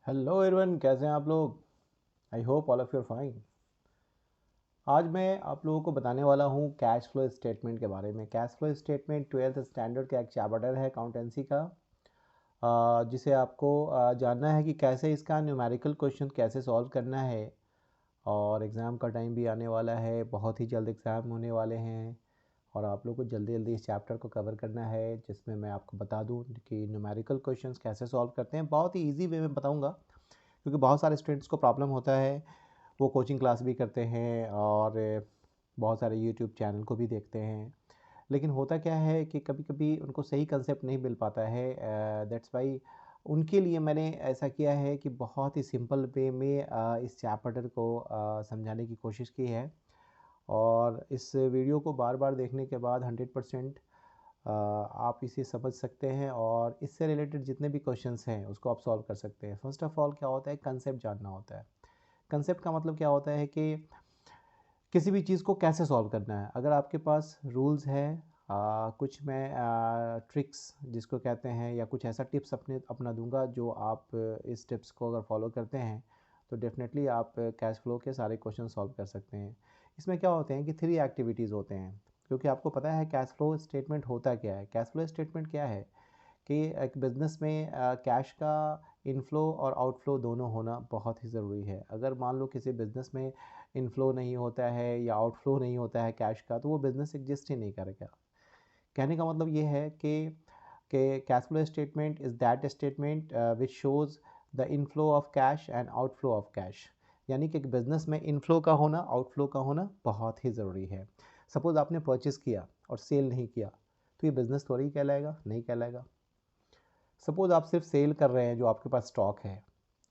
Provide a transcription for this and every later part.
Hello everyone, कैसे हैं आप लोग। I hope all of you are fine. आज मैं आप लोगों को बताने वाला हूँ कैश फ्लो स्टेटमेंट के बारे में। Cash flow statement 12th standard का एक चैप्टर है अकाउंटेंसी का, जिसे आपको जानना है कि कैसे इसका न्यूमेरिकल क्वेश्चन कैसे सॉल्व करना है। और एग्ज़ाम का टाइम भी आने वाला है, बहुत ही जल्द एग्ज़ाम होने वाले हैं और आप लोग को जल्दी जल्दी इस चैप्टर को कवर करना है, जिसमें मैं आपको बता दूं कि न्यूमेरिकल क्वेश्चंस कैसे सॉल्व करते हैं। बहुत ही इजी वे में बताऊंगा, क्योंकि बहुत सारे स्टूडेंट्स को प्रॉब्लम होता है। वो कोचिंग क्लास भी करते हैं और बहुत सारे यूट्यूब चैनल को भी देखते हैं, लेकिन होता क्या है कि कभी कभी उनको सही कंसेप्ट नहीं मिल पाता है। दैट्स वाई उनके लिए मैंने ऐसा किया है कि बहुत ही सिंपल वे में इस चैप्टर को समझाने की कोशिश की है। और इस वीडियो को बार बार देखने के बाद 100% आप इसे समझ सकते हैं और इससे रिलेटेड जितने भी क्वेश्चंस हैं उसको आप सॉल्व कर सकते हैं। फर्स्ट ऑफ ऑल क्या होता है, कंसेप्ट जानना होता है। कंसेप्ट का मतलब क्या होता है कि किसी भी चीज़ को कैसे सॉल्व करना है। अगर आपके पास रूल्स है, कुछ मैं ट्रिक्स जिसको कहते हैं, या कुछ ऐसा टिप्स अपना दूंगा जो आप इस टिप्स को अगर फॉलो करते हैं तो डेफिनेटली आप कैश फ्लो के सारे क्वेश्चन सॉल्व कर सकते हैं। इसमें क्या होते हैं कि 3 एक्टिविटीज़ होते हैं, क्योंकि आपको पता है कैश फ्लो स्टेटमेंट होता क्या है। कैश फ्लो स्टेटमेंट क्या है कि एक बिज़नेस में कैश का इनफ्लो और आउटफ्लो दोनों होना बहुत ही ज़रूरी है। अगर मान लो किसी बिज़नेस में इनफ्लो नहीं होता है या आउटफ्लो नहीं होता है कैश का, तो वो बिज़नेस एग्जिस्ट ही नहीं करेगा। कहने का मतलब ये है कि cash flow statement is that statement which shows the inflow of cash and outflow of cash. यानी कि बिज़नेस में इनफ्लो का होना, आउटफ्लो का होना बहुत ही ज़रूरी है। सपोज़ आपने परचेज़ किया और सेल नहीं किया, तो ये बिज़नेस थोड़ी कहलाएगा, नहीं कहलाएगा। सपोज आप सिर्फ सेल कर रहे हैं जो आपके पास स्टॉक है,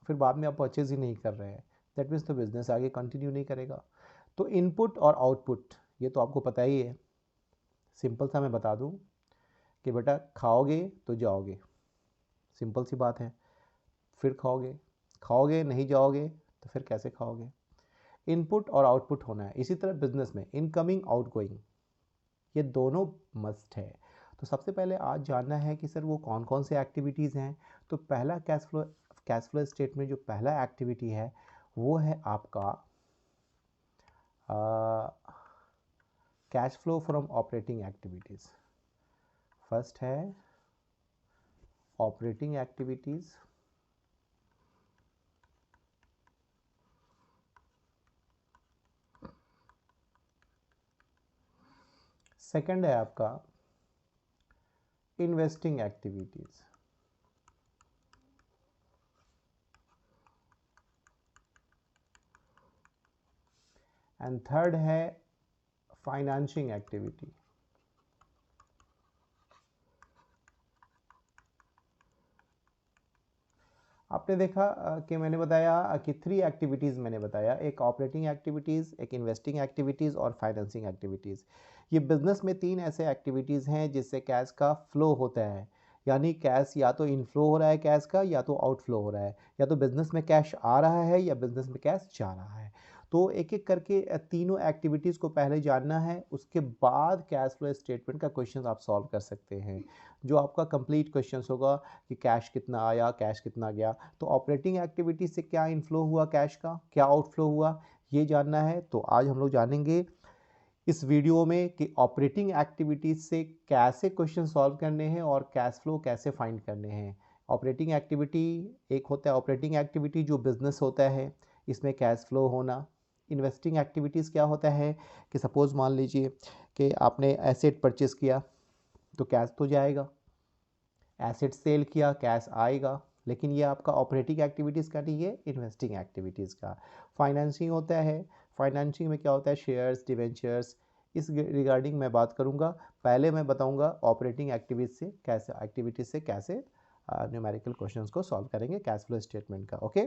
फिर बाद में आप परचेज ही नहीं कर रहे हैं, दैट मीन्स तो बिजनेस आगे कंटिन्यू नहीं करेगा। तो इनपुट और आउटपुट ये तो आपको पता ही है। सिंपल सा मैं बता दूं कि बेटा खाओगे तो जाओगे, सिंपल सी बात है। फिर खाओगे, खाओगे नहीं जाओगे तो फिर कैसे खाओगे। इनपुट और आउटपुट होना है। इसी तरह बिजनेस में इनकमिंग आउटगोइंग ये दोनों मस्ट है। तो सबसे पहले आज जानना है कि सर वो कौन कौन से एक्टिविटीज़ हैं। तो पहला कैश फ्लो स्टेटमेंट जो पहला एक्टिविटी है वो है आपका cash flow from operating activities. First है ऑपरेटिंग एक्टिविटीज़, सेकंड है आपका इन्वेस्टिंग एक्टिविटीज़, एंड थर्ड है फाइनेंशिंग एक्टिविटी। आपने देखा कि मैंने बताया कि 3 एक्टिविटीज़ मैंने बताया, एक ऑपरेटिंग एक्टिविटीज़, एक इन्वेस्टिंग एक्टिविटीज़ और फाइनेंसिंग एक्टिविटीज़। ये बिजनेस में 3 ऐसे एक्टिविटीज़ हैं जिससे कैश का फ्लो होता है। यानी कैश या तो इनफ्लो हो रहा है कैश का, या तो आउटफ्लो हो रहा है। या तो बिजनेस में कैश आ रहा है या बिजनेस में कैश जा रहा है। तो एक एक करके तीनों एक्टिविटीज़ को पहले जानना है, उसके बाद कैश फ्लो स्टेटमेंट का क्वेश्चन आप सॉल्व कर सकते हैं। जो आपका कंप्लीट क्वेश्चन होगा कि कैश कितना आया, कैश कितना गया। तो ऑपरेटिंग एक्टिविटी से क्या इनफ्लो हुआ कैश का, क्या आउटफ्लो हुआ, ये जानना है। तो आज हम लोग जानेंगे इस वीडियो में कि ऑपरेटिंग एक्टिविटीज से कैसे क्वेश्चन सॉल्व करने हैं और कैश फ्लो कैसे फाइंड करने हैं। ऑपरेटिंग एक्टिविटी एक होता है ऑपरेटिंग एक्टिविटी जो बिजनेस होता है, इसमें कैश फ्लो होना। इन्वेस्टिंग एक्टिविटीज़ क्या होता है कि सपोज़ मान लीजिए कि आपने एसेट परचेस किया तो कैश तो जाएगा, एसेट सेल किया कैश आएगा। लेकिन ये आपका ऑपरेटिंग एक्टिविटीज़ का नहीं है, इन्वेस्टिंग एक्टिविटीज़ का। फाइनेंसिंग होता है, फाइनेंसिंग में क्या होता है, शेयर्स, डिवेंचर्स, इस रिगार्डिंग मैं बात करूंगा। पहले मैं बताऊंगा ऑपरेटिंग एक्टिविटीज़ से कैसे न्यूमेरिकल क्वेश्चंस को सॉल्व करेंगे कैश फ्लो स्टेटमेंट का। ओके,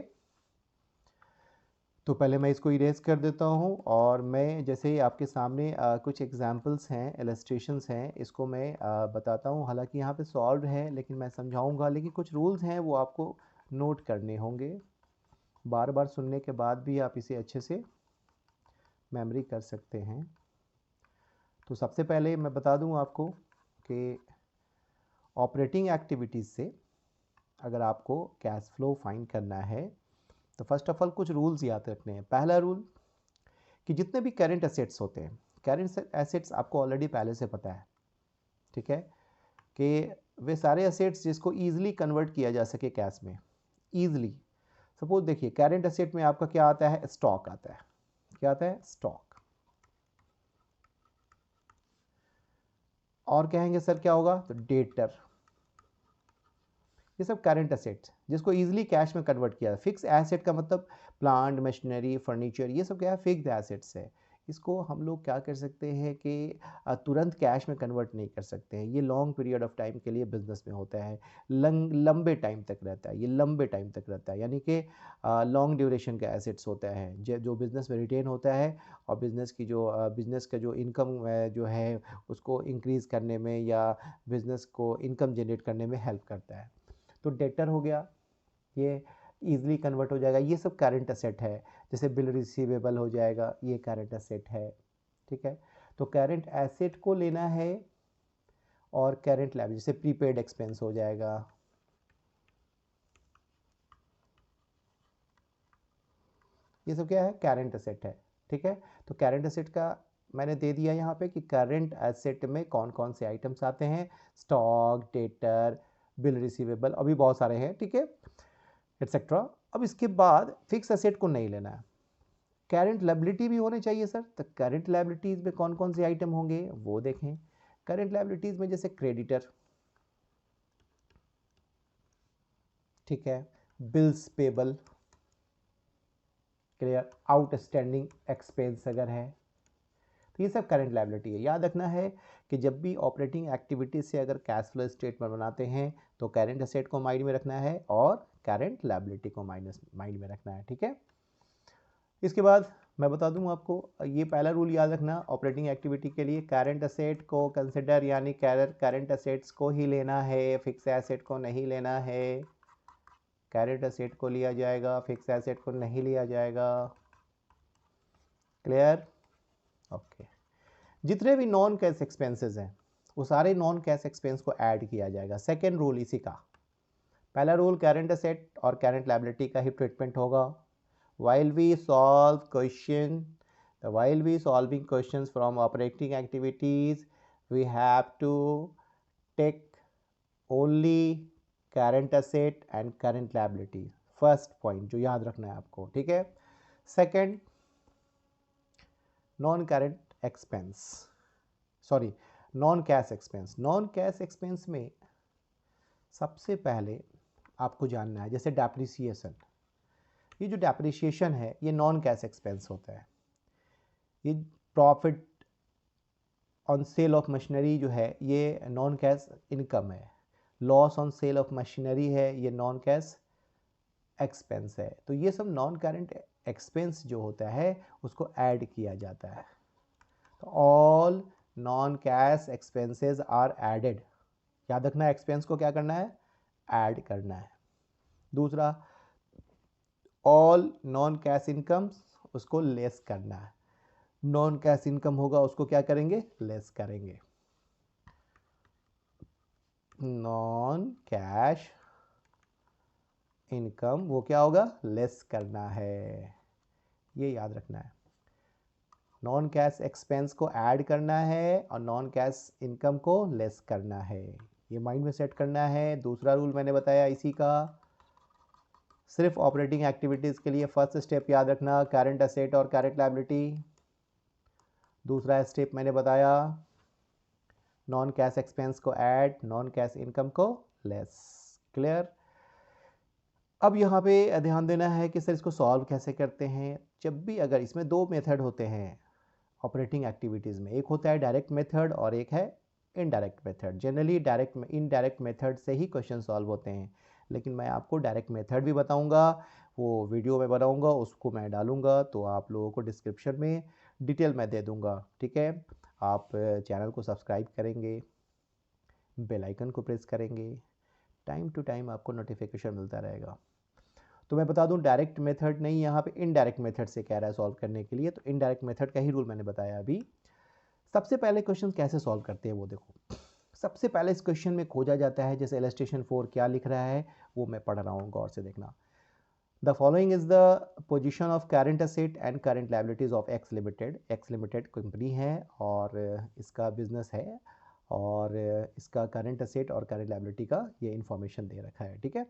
तो पहले मैं इसको इरेज कर देता हूँ और मैं जैसे ही आपके सामने कुछ एग्जांपल्स हैं, इलस्ट्रेशंस हैं, इसको मैं बताता हूँ। हालांकि यहाँ पे सॉल्व है लेकिन मैं समझाऊंगा, लेकिन कुछ रूल्स हैं वो आपको नोट करने होंगे। बार बार सुनने के बाद भी आप इसे अच्छे से मेमोरी कर सकते हैं। तो सबसे पहले मैं बता दूँ आपको कि ऑपरेटिंग एक्टिविटीज़ से अगर आपको कैश फ्लो फाइंड करना है तो फर्स्ट ऑफ ऑल कुछ रूल्स याद रखने हैं। पहला रूल कि जितने भी करंट एसेट्स होते हैं, करंट एसेट्स आपको ऑलरेडी पहले से पता है, ठीक है, कि वे सारे एसेट्स जिसको ईजिली कन्वर्ट किया जा सके कैश में, ईजिली। सपोज देखिए करंट एसेट में आपका क्या आता है, स्टॉक आता है। क्या आता है, स्टॉक। और कहेंगे सर क्या होगा, तो डेटर। ये सब करंट एसेट्स जिसको इजीली कैश में कन्वर्ट किया। फिक्स एसेट का मतलब प्लांट, मशीनरी, फर्नीचर, ये सब क्या है, फिक्स एसेट्स है। इसको हम लोग क्या कर सकते हैं कि तुरंत कैश में कन्वर्ट नहीं कर सकते हैं। ये लॉन्ग पीरियड ऑफ टाइम के लिए बिजनेस में होता है, लंबे टाइम तक रहता है, ये लंबे टाइम तक रहता है, यानी कि लॉन्ग ड्यूरेशन का एसेट्स होता है जो बिज़नेस में रिटेन होता है और बिज़नेस का जो इनकम जो है उसको इंक्रीज़ करने में या बिज़नेस को इनकम जनरेट करने में हेल्प करता है। तो डेटर हो गया, ये ईजिली कन्वर्ट हो जाएगा। ये सब करंट एसेट है। जैसे बिल रिसीवेबल हो जाएगा, ये करंट एसेट है, ठीक है। तो करंट एसेट को लेना है और करंट लायबिलिटी, जैसे प्रीपेड एक्सपेंस हो जाएगा, ये सब क्या है, करंट एसेट है, ठीक है। तो करंट एसेट का मैंने दे दिया यहाँ पे कि करंट एसेट में कौन कौन से आइटम्स आते हैं, स्टॉक, डेटर, बिल रिसीवेबल, अभी बहुत सारे हैं, ठीक है, एटसेट्रा। अब इसके बाद फिक्स एसेट को नहीं लेना है, करंट लायबिलिटी भी होने चाहिए सर। तो करंट लायबिलिटीज में कौन कौन से आइटम होंगे वो देखें। करंट लायबिलिटीज में जैसे क्रेडिटर, ठीक है, bills payable, clear, outstanding expense अगर है, तो ये सब करंट लायबिलिटी है। याद रखना है कि जब भी ऑपरेटिंग एक्टिविटीज से अगर कैश फ्लो स्टेटमेंट बनाते हैं तो करंट एसेट को माइंड में रखना है और करंट लायबिलिटी को माइंड में रखना है, ठीक है। इसके बाद मैं बता दूं आपको, ये पहला रूल याद रखना ऑपरेटिंग एक्टिविटी के लिए, करंट एसेट को कंसिडर यानी करंट एसेट्स को ही लेना है, फिक्स एसेट को नहीं लेना है। करंट एसेट को लिया जाएगा, फिक्स एसेट को नहीं लिया जाएगा, क्लियर, ओके। जितने भी नॉन कैश एक्सपेंसेस हैं वो सारे नॉन कैश एक्सपेंस को ऐड किया जाएगा। सेकेंड रूल इसी का। पहला रूल करंट एसेट और करंट लायबिलिटी का ही ट्रीटमेंट होगा। while we solving questions from operating activities, we have to take only current asset and current liability, first point जो याद रखना है आपको, ठीक है। Second, non current expense, sorry non cash expense. Non cash expense में सबसे पहले आपको जानना है, जैसे डेप्रिसिएशन, ये जो डेप्रिसिएशन है ये नॉन कैश एक्सपेंस होता है। ये profit on sale of machinery जो है ये नॉन कैश इनकम है। Loss on sale of machinery है, ये नॉन कैश एक्सपेंस है। तो ये सब नॉन करंट एक्सपेंस जो होता है उसको ऐड किया जाता है। तो all non cash expenses are added. याद रखना एक्सपेंस को क्या करना है, ऐड करना है। दूसरा, ऑल नॉन कैश इनकम्स, उसको लेस करना है। नॉन कैश इनकम होगा उसको क्या करेंगे, लेस करेंगे। नॉन कैश इनकम वो क्या होगा, लेस करना है, ये याद रखना है। नॉन कैश एक्सपेंस को ऐड करना है और नॉन कैश इनकम को लेस करना है, ये माइंड में सेट करना है। दूसरा रूल मैंने बताया इसी का। सिर्फ ऑपरेटिंग एक्टिविटीज़ के लिए फर्स्ट स्टेप याद रखना, करंट एसेट और करंट लायबिलिटी। दूसरा स्टेप मैंने बताया, नॉन कैश एक्सपेंस को ऐड, नॉन कैश इनकम को लेस, क्लियर। अब यहाँ पे ध्यान देना है कि सर इसको सॉल्व कैसे करते हैं। जब भी अगर इसमें दो मेथड होते हैं ऑपरेटिंग एक्टिविटीज़ में, एक होता है डायरेक्ट मेथड और एक है indirect method. Generally indirect method से ही क्वेश्चन सॉल्व होते हैं, लेकिन मैं आपको डायरेक्ट मेथड भी बताऊंगा, वो वीडियो में बनाऊंगा, उसको मैं डालूंगा तो आप लोगों को डिस्क्रिप्शन में डिटेल मैं दे दूंगा, ठीक है। आप चैनल को सब्सक्राइब करेंगे, बेल आइकन को प्रेस करेंगे, टाइम टू टाइम आपको नोटिफिकेशन मिलता रहेगा। तो मैं बता दूं डायरेक्ट मेथड नहीं, यहाँ पे इनडायरेक्ट मेथड से कह रहा है सॉल्व करने के लिए, तो इनडायरेक्ट मेथड का ही रूल मैंने बताया अभी। सबसे पहले क्वेश्चन कैसे सॉल्व करते हैं वो देखो। सबसे पहले इस क्वेश्चन में खोजा जाता है, जैसे इलस्ट्रेशन 4 क्या लिख रहा है वो मैं पढ़ रहा हूँ, गौर से देखना। The following is the position of current asset and current liabilities of x limited. X limited company है और इसका बिजनेस है और इसका करंट एसेट और करंट लायबिलिटी का ये इंफॉर्मेशन दे रखा है, ठीक है।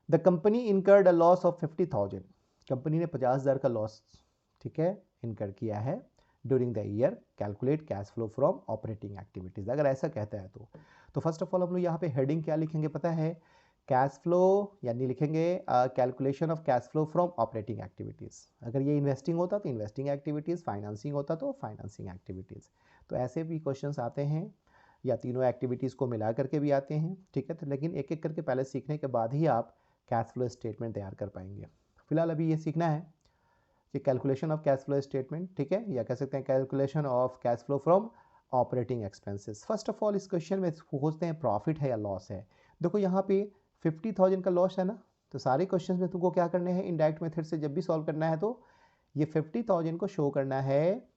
The company incurred a loss of 50,000। Company ने 50,000 का लॉस, ठीक है, इनकर किया है during the year. Calculate cash flow from operating activities, अगर ऐसा कहता है तो फर्स्ट ऑफ ऑल हम लोग यहाँ पे हेडिंग क्या लिखेंगे पता है, कैश फ्लो, यानी लिखेंगे calculation of cash flow from operating activities. अगर ये इन्वेस्टिंग होता तो इन्वेस्टिंग एक्टिविटीज़, फाइनेंसिंग होता तो फाइनेंसिंग एक्टिविटीज़। तो ऐसे भी क्वेश्चंस आते हैं या तीनों एक्टिविटीज़ को मिला करके भी आते हैं, ठीक है। तो लेकिन एक एक करके पहले सीखने के बाद ही आप कैश फ्लो स्टेटमेंट तैयार कर पाएंगे। फिलहाल अभी ये सीखना है कि calculation of cash flow statement, ठीक है, या कह सकते हैं calculation of cash flow from operating expenses. First of all इस क्वेश्चन में पूछते हैं प्रॉफिट है या लॉस है। देखो यहाँ पे 50,000 का लॉस है ना, तो सारे क्वेश्चन में तुमको क्या करने हैं, इनडायरेक्ट मेथड से जब भी सॉल्व करना है तो ये 50,000 को शो करना है,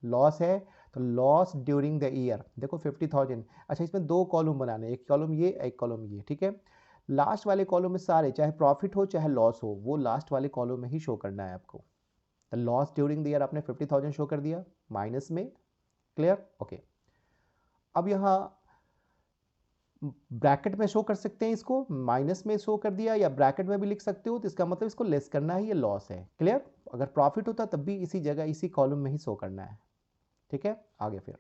लॉस है तो लॉस ड्यूरिंग द ईयर। देखो 50,000, अच्छा इसमें दो कॉलम बनाने, एक कॉलम ये एक कॉलम ये, ठीक है। लास्ट वाले कॉलम में सारे, चाहे प्रॉफिट हो चाहे लॉस हो, वो लास्ट वाले कॉलम में ही शो करना है आपको। तो लॉस ड्यूरिंग द ईयर आपने 50,000 शो कर दिया माइनस में, क्लियर, ओके। अब यहाँ ब्रैकेट में शो कर सकते हैं, इसको माइनस में शो कर दिया या ब्रैकेट में भी लिख सकते हो, तो इसका मतलब इसको लेस करना है, ये लॉस है, क्लियर। अगर प्रॉफिट होता तब भी इसी जगह इसी कॉलम में ही शो करना है, ठीक है। आगे फिर,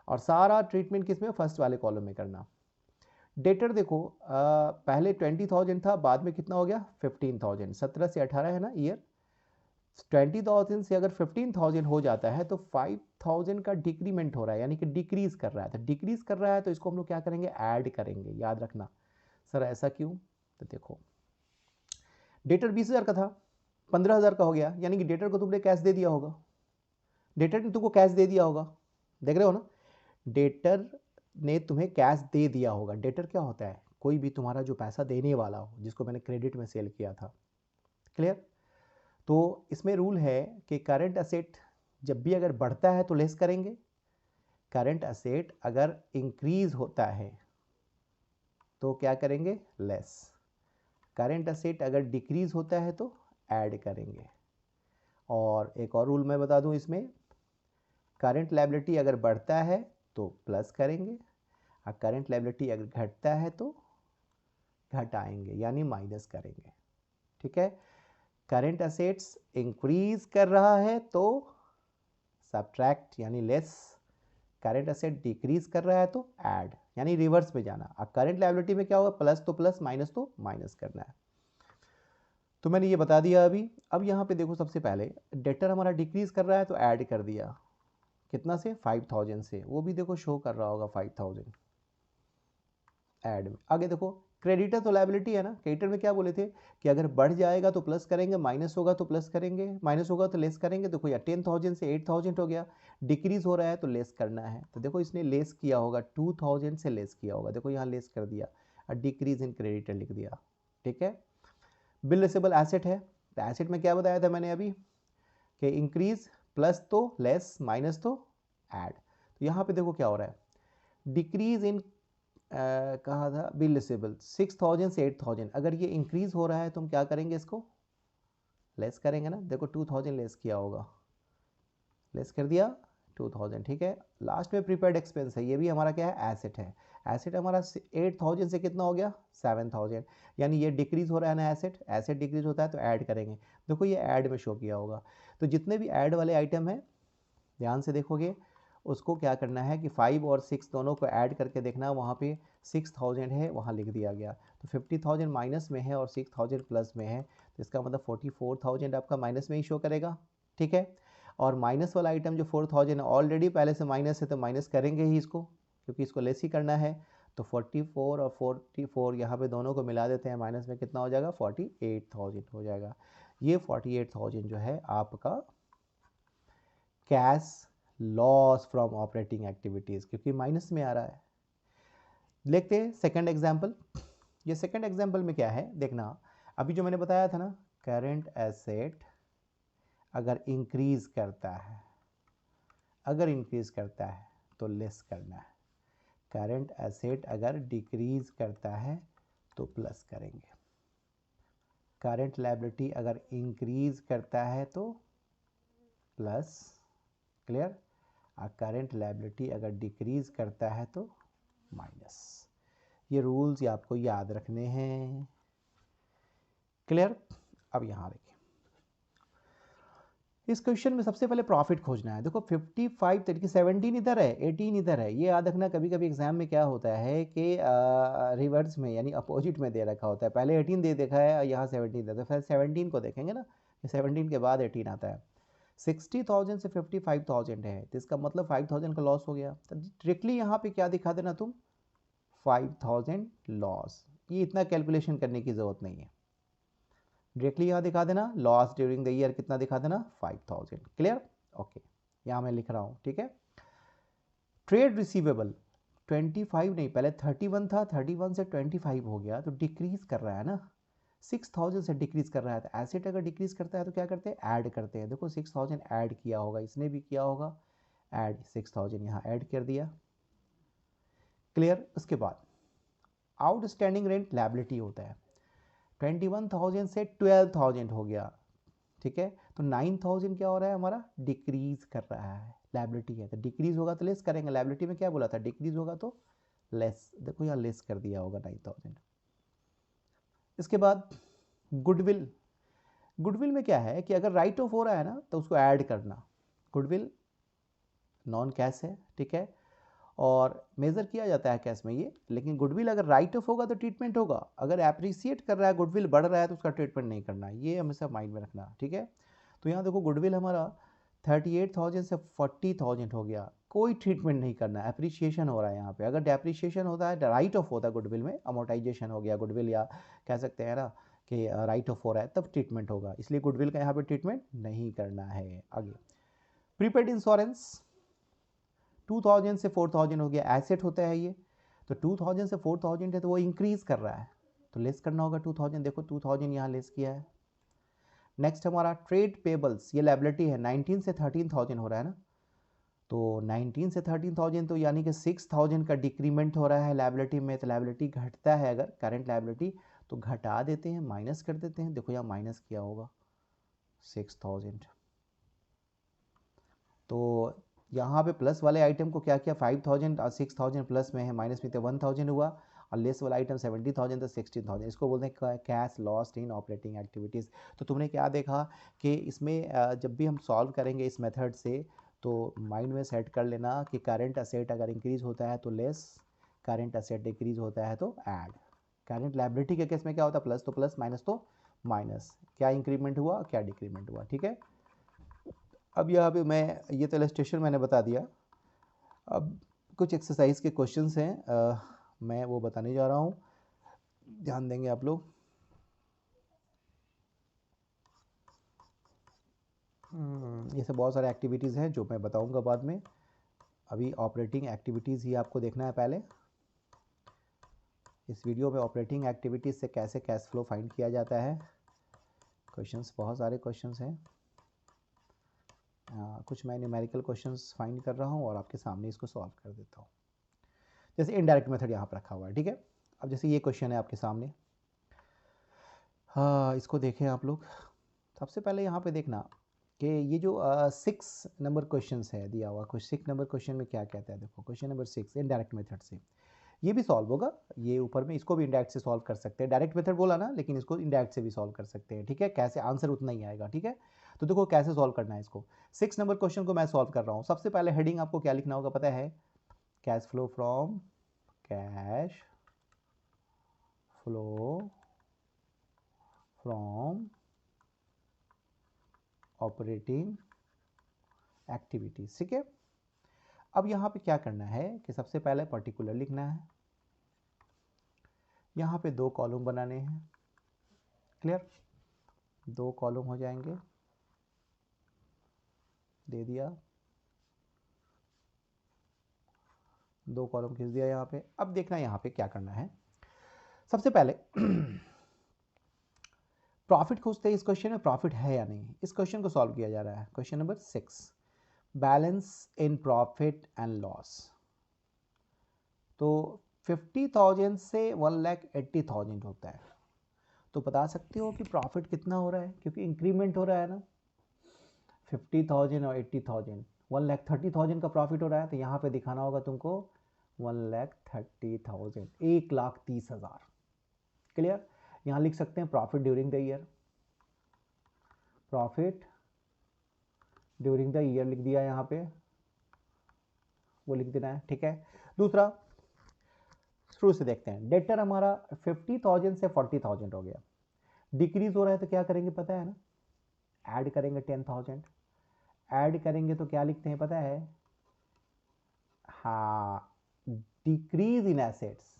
और सारा ट्रीटमेंट किस में, फर्स्ट वाले कॉलम में करना। डेटर देखो पहले 20,000 था, बाद में कितना हो गया 15,000, 17 से 18 है ना ईयर। 20,000 से अगर 15,000 हो जाता है तो 5,000 का डिक्रीमेंट हो रहा है, यानी कि डिक्रीज कर रहा है। तो डिक्रीज कर रहा है तो इसको हम लोग क्या करेंगे, ऐड करेंगे, याद रखना। सर ऐसा क्यों, तो देखो डेटर 20,000 का था, 15,000 का हो गया, यानी कि डेटर को तुमने कैश दे दिया होगा, डेटर ने तुमको कैश दे दिया होगा, देख रहे हो ना, डेटर ने तुम्हें कैश दे दिया होगा। डेटर क्या होता है, कोई भी तुम्हारा जो पैसा देने वाला हो, जिसको मैंने क्रेडिट में सेल किया था, क्लियर। तो इसमें रूल है कि करंट असेट जब भी अगर बढ़ता है तो लेस करेंगे, करंट असेट अगर इंक्रीज होता है तो क्या करेंगे, लेस। करंट असेट अगर डिक्रीज होता है तो ऐड करेंगे। और एक और रूल मैं बता दूं इसमें, करंट लायबिलिटी अगर बढ़ता है तो प्लस करेंगे, और करंट लायबिलिटी अगर घटता है तो घटाएंगे, यानी माइनस करेंगे, ठीक है। करंट असेट्स इंक्रीज कर रहा है तो सब्ट्रैक्ट यानी लेस, करंट असेट डिक्रीज कर रहा है तो ऐड, यानी रिवर्स में जाना। अब करंट लायबिलिटी में क्या होगा, प्लस तो प्लस, माइनस तो माइनस करना है। तो मैंने ये बता दिया अभी। अब यहाँ पे देखो सबसे पहले डेटर हमारा डिक्रीज कर रहा है तो ऐड कर दिया, कितना से, 5,000 से, वो भी देखो शो कर रहा होगा 5,000 ऐड में। आगे देखो क्रेडिटर तो लायबिलिटी है ना, क्रेडिटर में क्या बोले थे कि अगर बढ़ जाएगा तो प्लस करेंगे, माइनस होगा तो प्लस करेंगे, माइनस होगा तो लेस करेंगे। देखो या 10,000 से 8,000 हो गया, डिक्रीज हो रहा है तो लेस करना है। तो देखो इसने लेस किया होगा, 2,000 से लेस किया होगा, देखो यहाँ लेस कर दिया और डिक्रीज इन क्रेडिटर लिख दिया, ठीक है। बिल रिसेबल एसेट है, तो एसेट में क्या बताया था मैंने अभी कि इंक्रीज प्लस तो लेस, माइनस तो ऐड। तो यहाँ पे देखो क्या हो रहा है, डिक्रीज इन कहा था बिल रिसेबल 6,000 से 8,000, अगर ये इंक्रीज हो रहा है तो हम क्या करेंगे, इसको लेस करेंगे ना। देखो 2,000 लेस किया होगा, लेस कर दिया 2,000, ठीक है। लास्ट में प्रीपेड एक्सपेंस है, ये भी हमारा क्या है, एसेट है। एसेट हमारा 8,000 से कितना हो गया 7,000, यानी ये डिक्रीज हो रहा है ना एसेट, एसेट डिक्रीज होता है तो ऐड करेंगे। देखो ये ऐड में शो किया होगा। तो जितने भी ऐड वाले आइटम हैं ध्यान से देखोगे, उसको क्या करना है कि 5 और 6 दोनों को ऐड करके देखना, वहाँ पे 6,000 है वहाँ लिख दिया गया। तो 50,000 माइनस में है और 6,000 प्लस में है, तो इसका मतलब 44,000 आपका माइनस में ही शो करेगा, ठीक है। और माइनस वाला आइटम जो 4,000 ऑलरेडी पहले से माइनस है तो माइनस करेंगे ही इसको, क्योंकि इसको लेस ही करना है। तो 44 और 44 यहाँ पे दोनों को मिला देते हैं, माइनस में कितना हो जाएगा 48,000 हो जाएगा। ये 48,000 जो है आपका cash loss from operating activities, क्योंकि माइनस में आ रहा है। देखते हैं सेकंड एग्जांपल। ये सेकंड एग्जांपल में क्या है देखना, अभी जो मैंने बताया था ना, करंट एसेट अगर इंक्रीज करता है, अगर इंक्रीज करता है तो लेस करना है, करंट एसेट अगर डिक्रीज करता है तो प्लस करेंगे, करंट लायबिलिटी अगर इंक्रीज करता है तो प्लस, क्लियर, और करंट लायबिलिटी अगर डिक्रीज करता है तो माइनस। ये रूल्स ये आपको याद रखने हैं, क्लियर। अब यहाँ देखिए, इस क्वेश्चन में सबसे पहले प्रॉफिट खोजना है। देखो 55 तरीके 17 इधर है, 18 इधर है। ये याद रखना, कभी कभी एग्जाम में क्या होता है कि रिवर्स में यानी अपोजिट में दे रखा होता है। पहले 18 दे देखा है, यहाँ 17 दे, तो फिर 17 को देखेंगे ना, 17 के बाद 18 आता है। 60,000 से 55,000 है, तो इसका मतलब 5,000 का लॉस हो गया। तो डायरेक्टली यहाँ पे क्या दिखा देना तुम, 5,000 लॉस। ये इतना कैलकुलेशन करने की ज़रूरत नहीं है, डायरेक्टली यहाँ दिखा देना लॉस ड्यूरिंग द ईयर कितना दिखा देना, 5,000, क्लियर। ओके, यहाँ मैं लिख रहा हूँ, ठीक है। ट्रेड रिसीवेबल 25 नहीं, पहले 31 था, 31 से 25 हो गया, तो डिक्रीज कर रहा है ना, 6,000 से डिक्रीज कर रहा है। तो एसेट अगर डिक्रीज करता है तो क्या करते हैं, ऐड करते हैं। देखो 6,000 ऐड किया होगा, इसने भी किया होगा ऐड, 6,000 यहाँ ऐड कर दिया, क्लियर। उसके बाद आउटस्टैंडिंग रेंट लायबिलिटी होता है, 21,000 से 12,000 हो गया, ठीक है। तो 9,000 क्या हो रहा है हमारा, डिक्रीज कर रहा है, लायबिलिटी है तो डिक्रीज होगा तो लेस करेंगे। लायबिलिटी में क्या बोला था, डिक्रीज होगा तो लेस, देखो यहाँ लेस कर दिया होगा 9,000। इसके बाद गुडविल, गुडविल में क्या है कि अगर राइट ऑफ हो रहा है ना तो उसको ऐड करना। गुडविल नॉन कैश है, ठीक है, और मेजर किया जाता है कैश में ये, लेकिन गुडविल अगर राइट ऑफ होगा तो ट्रीटमेंट होगा, अगर एप्रिसिएट कर रहा है, गुडविल बढ़ रहा है तो उसका ट्रीटमेंट नहीं करना, ये हमेशा माइंड में रखना, ठीक है। तो यहाँ देखो गुडविल हमारा 38,000 से 40,000 हो गया, कोई ट्रीटमेंट नहीं करना, एप्रिसिएशन हो रहा है यहाँ पे। अगर डेप्रिसिएशन होता है, राइट ऑफ होता है गुडविल में, अमोर्टाइजेशन हो गया गुडविल, या कह सकते हैं ना कि राइट ऑफ हो रहा है, तब ट्रीटमेंट होगा, इसलिए गुडविल का यहाँ पे ट्रीटमेंट नहीं करना है। आगे प्रीपेड इंश्योरेंस 2,000 से 4,000 हो गया, एसेट होता है ये, तो 2,000 से 4,000 है तो वो इंक्रीज कर रहा है, तो लेस करना होगा 2,000, देखो 2,000 यहाँ लेस किया है। नेक्स्ट हमारा ट्रेड पेबल्स, ये लायबिलिटी है, 19 से 13,000 हो रहा है ना, तो 19 से 13,000 तो यानी कि 6,000 का डिक्रीमेंट हो रहा है लायबिलिटी में। तो लायबिलिटी घटता है अगर करंट लायबिलिटी, तो घटा देते हैं, माइनस कर देते हैं, देखो यहाँ माइनस किया होगा 6,000। तो यहाँ पे प्लस वाले आइटम को क्या किया, 5,000 और 6,000 प्लस में है, माइनस में तो 1,000 हुआ, और लेस वाला आइटम 70,000 तो 16,000। इसको बोलते हैं cash lost in operating activities. तो तुमने क्या देखा कि इसमें जब भी हम सॉल्व करेंगे इस मेथड से, तो माइंड में सेट कर लेना कि करंट असेट अगर इंक्रीज होता है तो लेस, करंट असेट डिक्रीज होता है तो ऐड। करंट लायबिलिटी के केस में क्या होता है, प्लस तो प्लस, माइनस तो माइनस, क्या इंक्रीमेंट हुआ क्या डिक्रीमेंट हुआ, ठीक है। अब यहाँ पे मैं ये तो इलस्ट्रेशन मैंने बता दिया, अब कुछ एक्सरसाइज के क्वेश्चंस हैं, मैं वो बताने जा रहा हूँ, ध्यान देंगे आप लोग। ये सब बहुत सारे एक्टिविटीज़ हैं जो मैं बताऊंगा बाद में, अभी ऑपरेटिंग एक्टिविटीज़ ही आपको देखना है पहले। इस वीडियो में ऑपरेटिंग एक्टिविटीज़ से कैसे कैश फ्लो फाइंड किया जाता है, क्वेश्चंस बहुत सारे क्वेश्चंस हैं, कुछ मैं न्यूमेरिकल क्वेश्चंस फाइंड कर रहा हूँ और आपके सामने इसको सॉल्व कर देता हूँ। जैसे इनडायरेक्ट मेथड यहाँ पर रखा हुआ है, ठीक है। अब जैसे ये क्वेश्चन है आपके सामने, हाँ इसको देखें आप लोग। सबसे पहले यहाँ पे देखना कि ये जो 6 नंबर क्वेश्चन है दिया हुआ, कुछ 6 नंबर क्वेश्चन में क्या कहता है, देखो क्वेश्चन नंबर 6 इनडायरेक्ट मेथड से, ये भी सॉल्व होगा, ये ऊपर में इसको भी इनडायरेक्ट से सॉल्व कर सकते हैं, डायरेक्ट मेथड बोला ना, लेकिन इसको इनडायरेक्ट से भी सॉल्व कर सकते हैं, ठीक है। कैसे, आंसर उतना ही आएगा, ठीक है। तो देखो कैसे सॉल्व करना है इसको। 6 नंबर क्वेश्चन को मैं सॉल्व कर रहा हूँ। सबसे पहले हेडिंग आपको क्या लिखना होगा पता है, cash flow from, cash flow from operating activities, ठीक है। अब यहाँ पे क्या करना है कि सबसे पहले पर्टिकुलर लिखना है, यहाँ पे 2 कॉलम बनाने हैं, क्लियर, 2 कॉलम हो जाएंगे, दे दिया, 2 कॉलम खींच दिया यहाँ पे। अब देखना यहाँ पे क्या करना है, सबसे पहले प्रॉफिट खोजते हैं। इस क्वेश्चन में प्रॉफिट है या नहीं, इस क्वेश्चन को सॉल्व किया जा रहा है। Question number 6, balance in profit and loss. तो 50,000 से 1,80,000 होता है। तो बता सकते हो कि प्रॉफिट कितना हो रहा है, क्योंकि इंक्रीमेंट हो रहा है ना। 50,000 और 80,000, 1,30,000 का प्रॉफिट हो रहा है, तो यहाँ पे दिखाना होगा तुमको 1,30,000, 1,30,000। क्लियर। यहाँ लिख सकते हैं profit during the year, profit during the year लिख दिया यहाँ पे, वो लिख देना है, ठीक है। दूसरा शुरू से देखते हैं। डेटर हमारा 50,000 से 40,000 हो गया, डिक्रीज हो रहा है, तो क्या करेंगे पता है ना, ऐड करेंगे 10,000। ऐड करेंगे तो क्या लिखते हैं पता है, हाँ, decrease in assets.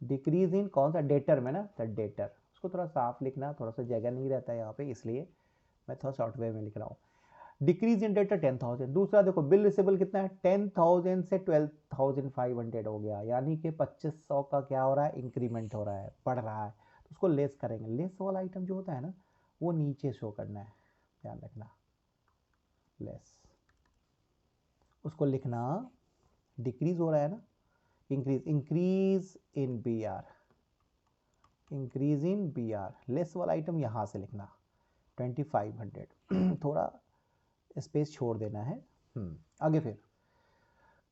Decrease in कौन सा, डेटर में ना, तो डेटर, उसको थोड़ा साफ लिखना, थोड़ा सा जगह नहीं रहता है यहाँ पे, इसलिए मैं थोड़ा सॉफ्टवेयर में लिख रहा हूँ। Decrease in debtor 10,000। दूसरा देखो, बिल रिसेबल कितना है, 10,000 से 12,500 हो गया, यानी कि 2500 का क्या हो रहा है, इंक्रीमेंट हो रहा है, बढ़ रहा है। तो उसको लेस करेंगे, लेस वाला आइटम जो होता है ना, वो नीचे शो करना है, ध्यान रखना, लेस, उसको लिखना, डिक्रीज हो रहा है ना, increase, increase in B R, increase in B R, less वाला आइटम यहाँ से लिखना 2,500 थोड़ा स्पेस छोड़ देना है। आगे फिर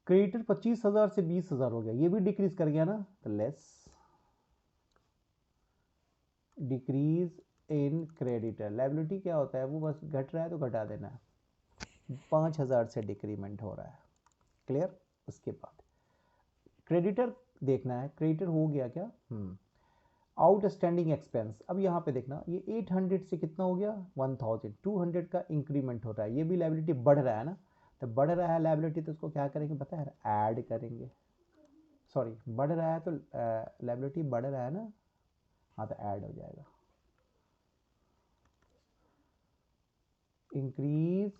क्रेडिटर 25,000 से 20,000 हो गया, ये भी डिक्रीज कर गया ना, तो less, decrease in creditor. Liability क्या होता है, वो बस घट रहा है तो घटा देना है, 5,000 से डिक्रीमेंट हो रहा है। क्लियर। उसके बाद क्रेडिटर देखना है, क्रेडिटर हो गया क्या, आउटस्टैंडिंग एक्सपेंस। अब यहाँ पे देखना, ये 800 से कितना हो गया, 1,000, 200 का इंक्रीमेंट हो रहा है, ये भी लायबिलिटी बढ़ रहा है ना, तो बढ़ रहा है लायबिलिटी, तो उसको क्या करेंगे पता है, ऐड करेंगे, सॉरी बढ़ रहा है तो लायबिलिटी बढ़ रहा है ना, हाँ, तो ऐड हो जाएगा, इंक्रीज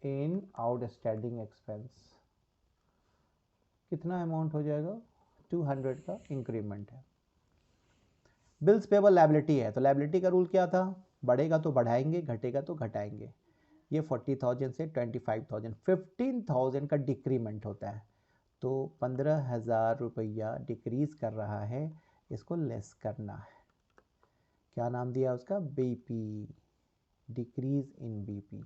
इन आउटस्टैंडिंग एक्सपेंस, कितना अमाउंट हो जाएगा, 200 का इंक्रीमेंट है। बिल्स पेबल लायबिलिटी है, तो लायबिलिटी का रूल क्या था, बढ़ेगा तो बढ़ाएंगे, घटेगा तो घटाएंगे। ये 40,000 से 25,000, 15,000 का डिक्रीमेंट होता है, तो 15,000 रुपया डिक्रीज कर रहा है, इसको लेस करना है। क्या नाम दिया उसका, बीपी, डिक्रीज इन बीपी,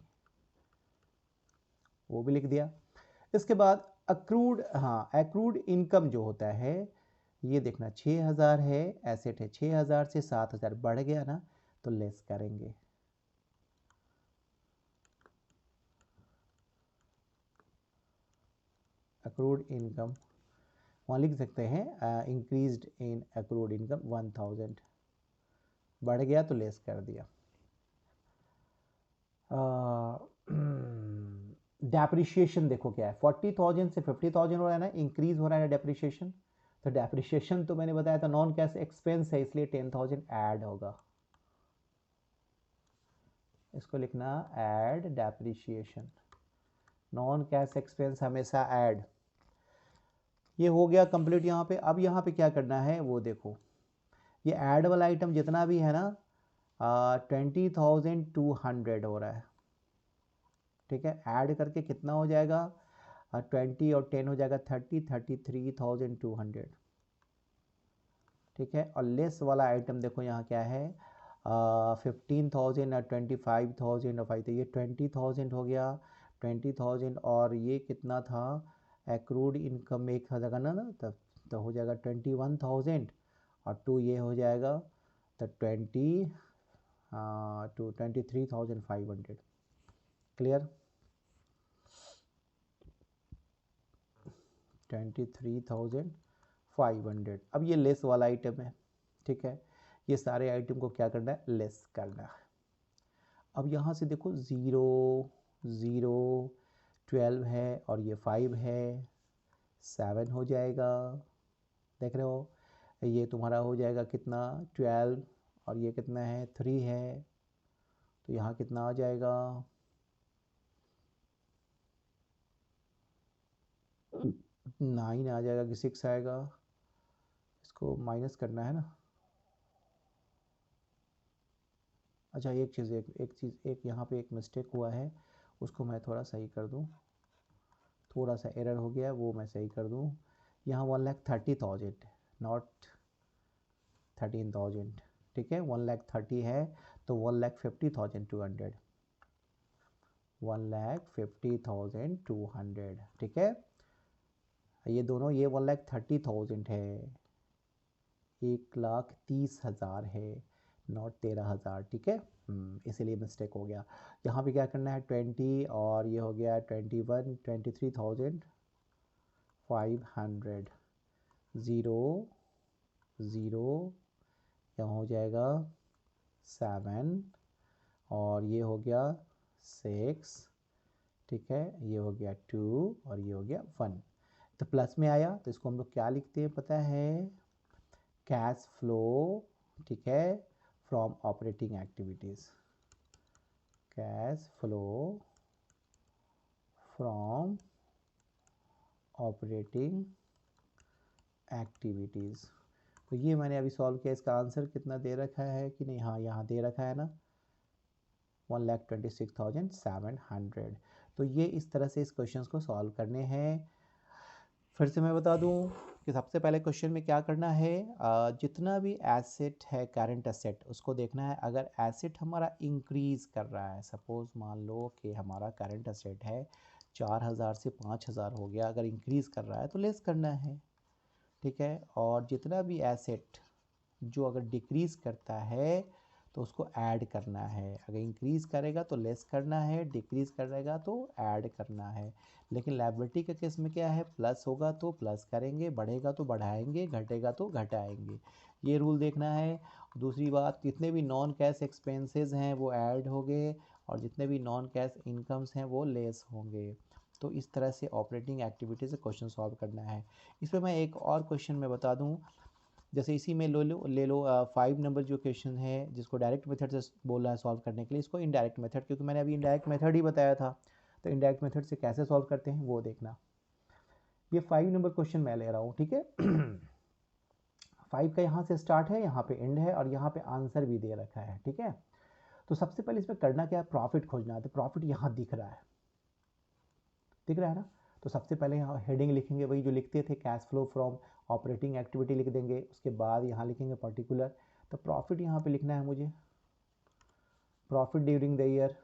वो भी लिख दिया। इसके बाद अक्रूड, हाँ, अक्रूड इनकम जो होता है, ये देखना 6,000 है, एसेट है, 6,000 से 7,000 बढ़ गया ना, तो लेस करेंगे, अक्रूड इनकम, वहाँ लिख सकते हैं इंक्रीज्ड इन अक्रूड इनकम 1,000, बढ़ गया तो लेस कर दिया। डेप्रिशिएशन देखो क्या है, 40,000 से 50,000 हो रहा है ना, इंक्रीज हो रहा है डेप्रिशिएशन, तो डेप्रिशिएशन तो मैंने बताया था नॉन कैश एक्सपेंस है, इसलिए 10,000 ऐड होगा, इसको लिखना add depreciation, non cash expense हमेशा ऐड। ये हो गया कंप्लीट यहाँ पे। अब यहाँ पे क्या करना है वो देखो, ये ऐड वाला आइटम जितना भी है ना, 20,200 हो रहा है, ठीक है। ऐड करके कितना हो जाएगा, 20 और 10 हो जाएगा 33,200, ठीक है। और लेस वाला आइटम देखो यहाँ क्या है, 15,000 और 25,000 और 5, तो ये 20,000 हो गया, 20,000, और ये कितना था, एक्रूड इनकम 1,000 का ना, तब तो हो जाएगा 21,000, और 2 ये हो जाएगा, तो 23,500। क्लियर, 23,500। अब ये लेस वाला आइटम है, ठीक है, ये सारे आइटम को क्या करना है, लेस करना है। अब यहाँ से देखो 0 0 12 है, और ये 5 है, 7 हो जाएगा, देख रहे हो, ये तुम्हारा हो जाएगा कितना, 12, और ये कितना है, 3 है, तो यहाँ कितना आ जाएगा, 9 आ जाएगा कि 6 आएगा, इसको माइनस करना है ना। अच्छा, एक चीज़ एक यहाँ पे एक मिस्टेक हुआ है, उसको मैं थोड़ा सही कर दूँ, थोड़ा सा एरर हो गया, वो मैं सही कर दूँ। यहाँ 1,30,000 नॉट 13,000, ठीक है, 1,30,000 है तो 1,50,200, 1,50,200, ठीक है। ये दोनों, ये 1,30,000 है, 1,30,000 है, नॉट 13,000, ठीक है। इसीलिए मिस्टेक हो गया। यहाँ पे क्या करना है 20 और ये हो गया 21, 23,500, 0 0, यहाँ हो जाएगा 7 और ये हो गया 6, ठीक है, ये हो गया 2 और ये हो गया 1। तो प्लस में आया तो इसको हम लोग क्या लिखते हैं पता है, कैश फ्लो, ठीक है, from operating activities, cash flow from operating activities. तो ये मैंने अभी सॉल्व किया, इसका आंसर कितना दे रखा है कि नहीं, हाँ यहाँ दे रखा है ना, 1,26,700। तो ये इस तरह से इस क्वेश्चन को सॉल्व करने हैं। फिर से मैं बता दूं कि सबसे पहले क्वेश्चन में क्या करना है, जितना भी एसेट है करंट एसेट उसको देखना है। अगर एसेट हमारा इंक्रीज़ कर रहा है, सपोज़ मान लो कि हमारा करंट एसेट है 4,000 से 5,000 हो गया, अगर इंक्रीज़ कर रहा है तो लेस करना है, ठीक है। और जितना भी एसेट जो अगर डिक्रीज़ करता है तो उसको ऐड करना है, अगर इंक्रीज़ करेगा तो लेस करना है, डिक्रीज़ करेगा तो ऐड करना है। लेकिन लायबिलिटी के केस में क्या है, प्लस होगा तो प्लस करेंगे, बढ़ेगा तो बढ़ाएंगे, घटेगा तो घटाएंगे, ये रूल देखना है। दूसरी बात, जितने भी नॉन कैश एक्सपेंसेस हैं वो ऐड होंगे और जितने भी नॉन कैश इनकम्स हैं वो लेस होंगे। तो इस तरह से ऑपरेटिंग एक्टिविटी से क्वेश्चन सॉल्व करना है। इसमें मैं एक और क्वेश्चन में बता दूं, जैसे इसी में ले लो 5 नंबर जो क्वेश्चन है जिसको डायरेक्ट मेथड से बोला है सॉल्व करने के लिए, इसको इनडायरेक्ट मेथड, क्योंकि मैंने अभी इनडायरेक्ट मेथड ही बताया था, तो इनडायरेक्ट मेथड से कैसे सॉल्व करते हैं वो देखना। ये 5 नंबर क्वेश्चन मैं ले रहा हूँ, ठीक है। 5 का यहाँ से स्टार्ट है, यहाँ पे एंड है और यहाँ पे आंसर भी दे रखा है, ठीक है। तो सबसे पहले इसमें करना क्या है, प्रॉफिट खोजना है। तो प्रॉफिट यहाँ दिख रहा है, दिख रहा है ना। तो सबसे पहले यहाँ हेडिंग लिखेंगे, वही जो लिखते थे, cash flow from operating activity लिख देंगे। उसके बाद यहाँ लिखेंगे पर्टिकुलर, तो प्रॉफिट यहाँ पे लिखना है मुझे, प्रॉफिट ड्यूरिंग द ईयर,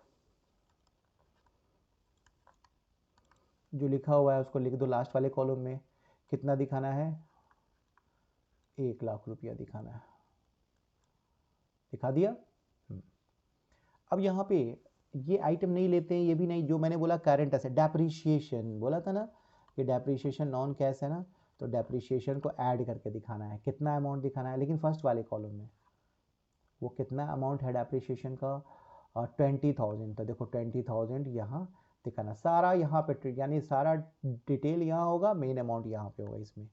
जो लिखा हुआ है उसको लिख दो लास्ट वाले कॉलम में। कितना दिखाना है, 1,00,000 रुपया दिखाना है, दिखा दिया। अब यहाँ पे ये आइटम नहीं लेते हैं, ये भी नहीं, जो मैंने बोला करंट एसेट, डेप्रिशिएशन बोला था ना, ये डेप्रिशिएशन नॉन कैश है ना, तो डेप्रिशिएशन को ऐड करके दिखाना है, कितना अमाउंट दिखाना है, लेकिन फर्स्ट वाले कॉलम में वो कितना अमाउंट है डेप्रिशिएशन का, 20,000। तो देखो 20,000 यहाँ दिखाना, सारा यहाँ पे, यानी सारा डिटेल यहाँ होगा, मेन अमाउंट यहाँ पे होगा, इसमें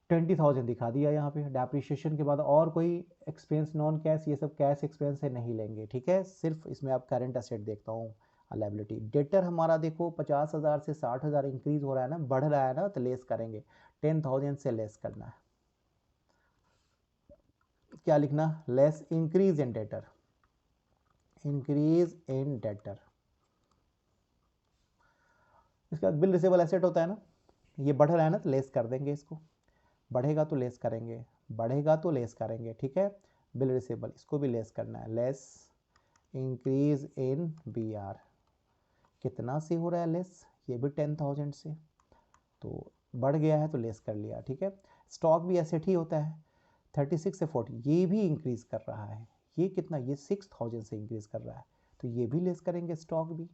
20,000 दिखा दिया यहाँ पे। डेप्रिशिएशन के बाद और कोई एक्सपेंस नॉन कैश, ये सब कैश एक्सपेंस है, नहीं लेंगे, ठीक है। सिर्फ इसमें आप करंट एसेट देखता हूँ, लायबिलिटी। डेटर हमारा देखो 50,000 से 60,000 इंक्रीज हो रहा है ना, बढ़ रहा है ना, तो लेस करेंगे, 10,000 से लेस करना है। क्या लिखना, less increase in debtor, increase in debtor. इसके बाद बिल रिसेबल एसेट होता है ना, ये बढ़ रहा है ना तो लेस कर देंगे, इसको बढ़ेगा तो लेस करेंगे, बढ़ेगा तो लेस करेंगे, ठीक है। बिल रिसेबल, इसको भी लेस करना है, less increase in B R, कितना से हो रहा है लेस, ये भी 10,000 से, तो बढ़ गया है तो लेस कर लिया, ठीक है। स्टॉक भी एसेट ही होता है, 36 से 40, ये भी इंक्रीज कर रहा है, ये कितना, ये 6,000 से इंक्रीज कर रहा है, तो ये भी लेस करेंगे, स्टॉक भी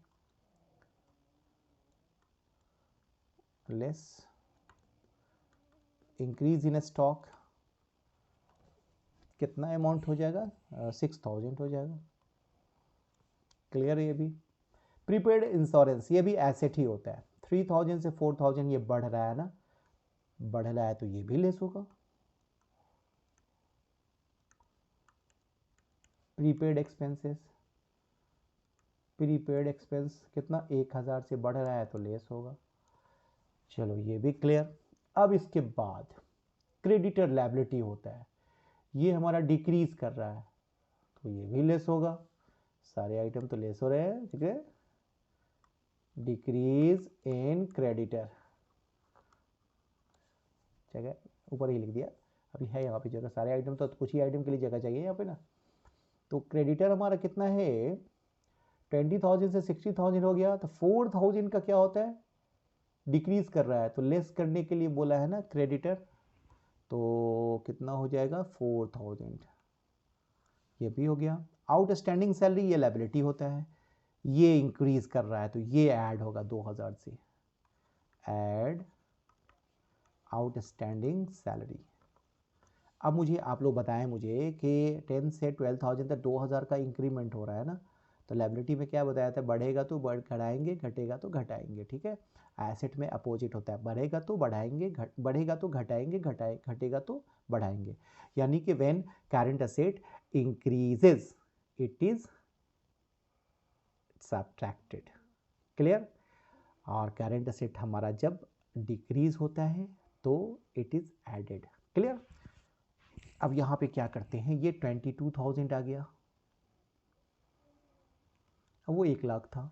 लेस इंक्रीज इन स्टॉक, कितना अमाउंट हो जाएगा, 6,000 हो जाएगा, क्लियर। ये भी प्रीपेड इंश्योरेंस, ये भी एसेट ही होता है, 3,000 से 4,000 ये बढ़ रहा है ना, बढ़ रहा है तो ये भी लेस होगा। प्रीपेड एक्सपेंसेस, प्रीपेड एक्सपेंस कितना, 1,000 से बढ़ रहा है तो लेस होगा, चलो ये भी क्लियर। अब इसके बाद क्रेडिटर लायबिलिटी होता है, ये हमारा डिक्रीज कर रहा है तो ये भी लेस होगा, सारे आइटम तो लेस हो रहे हैं, ठीक है। डिक्रीज इन क्रेडिटर, जगह ऊपर ही लिख दिया, अभी है यहाँ पे जगह, सारे आइटम तो कुछ ही आइटम के लिए जगह चाहिए यहाँ पे ना। तो क्रेडिटर हमारा कितना है, 20,000 से 60,000 हो गया, तो 4,000 का क्या होता है, डिक्रीज कर रहा है, तो लेस करने के लिए बोला है ना क्रेडिटर, तो कितना हो जाएगा 4,000, ये भी हो गया। आउटस्टैंडिंग सैलरी ये लायबिलिटी होता है, ये इंक्रीज कर रहा है तो ये ऐड होगा 2,000 से, ऐड आउटस्टैंडिंग सैलरी। अब मुझे आप लोग बताएं मुझे कि 10 से 12,000 तक 2,000 का इंक्रीमेंट हो रहा है ना, तो लायबिलिटी में क्या बताया था, बढ़ेगा तो बढ़ाएंगे, घटेगा तो घटाएंगे, ठीक है। एसेट में अपोजिट होता है, बढ़ेगा तो बढ़ाएंगे, बढ़ेगा तो घटाएंगे, घटेगा तो बढ़ाएंगे। यानी कि when current asset increases it is subtracted, clear. और करंट एसेट हमारा जब डिक्रीज होता है तो इट इज एडेड, क्लियर। अब यहाँ पे क्या करते हैं, ये 22,000 आ गया, अब वो 1 लाख था,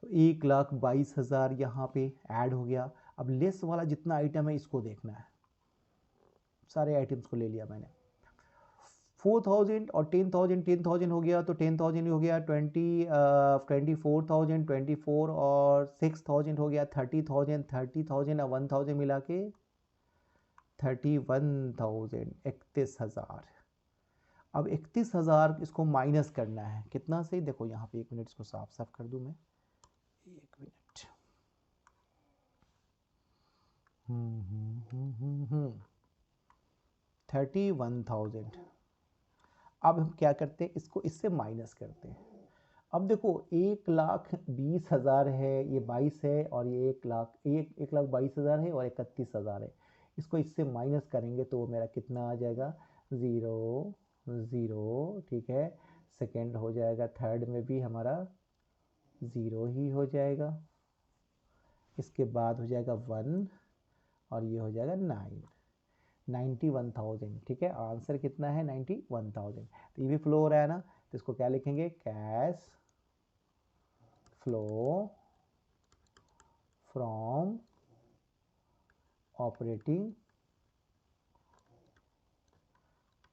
1,22,000 यहाँ पे ऐड हो गया। अब लेस वाला जितना आइटम है इसको देखना है, सारे आइटम्स को ले लिया मैंने, 4,000 और 10,000, 10,000 हो गया तो 10,000 हो गया, 24,000, 24 और 6,000 हो गया 30,000, 30,000 और 1,000 मिला के 31,000, 31,000। अब 31,000 इसको माइनस करना है कितना से, देखो यहाँ पे 1 मिनट इसको साफ साफ कर दूं मैं, 1 मिनट। 31,000। अब हम क्या करते हैं, इसको इससे माइनस करते हैं। अब देखो 1,20,000 है, ये 22 है, और ये 1,22,000 है और 31,000 है, इसको इससे माइनस करेंगे तो मेरा कितना आ जाएगा, 0 0, ठीक है। सेकेंड हो जाएगा, थर्ड में भी हमारा 0 ही हो जाएगा, इसके बाद हो जाएगा 1 और ये हो जाएगा 9, 91,000, ठीक है। आंसर कितना है 91,000। तो ये भी फ्लो हो रहा है ना, तो इसको क्या लिखेंगे, cash flow from operating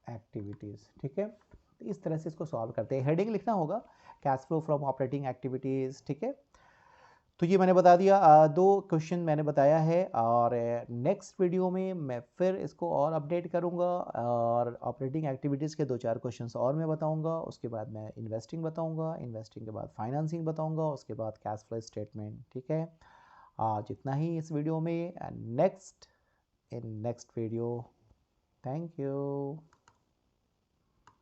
activities, ठीक है। तो इस तरह से इसको सॉल्व करते हैं, हेडिंग लिखना होगा cash flow from operating activities, ठीक है। तो ये मैंने बता दिया, 2 क्वेश्चन मैंने बताया है, और नेक्स्ट वीडियो में मैं फिर इसको और अपडेट करूंगा, और ऑपरेटिंग एक्टिविटीज़ के 2-4 क्वेश्चंस और मैं बताऊंगा, उसके बाद मैं इन्वेस्टिंग बताऊंगा, इन्वेस्टिंग के बाद फाइनेंसिंग बताऊंगा, उसके बाद कैश फ्लो स्टेटमेंट, ठीक है। आज इतना ही इस वीडियो में, नेक्स्ट वीडियो, थैंक यू।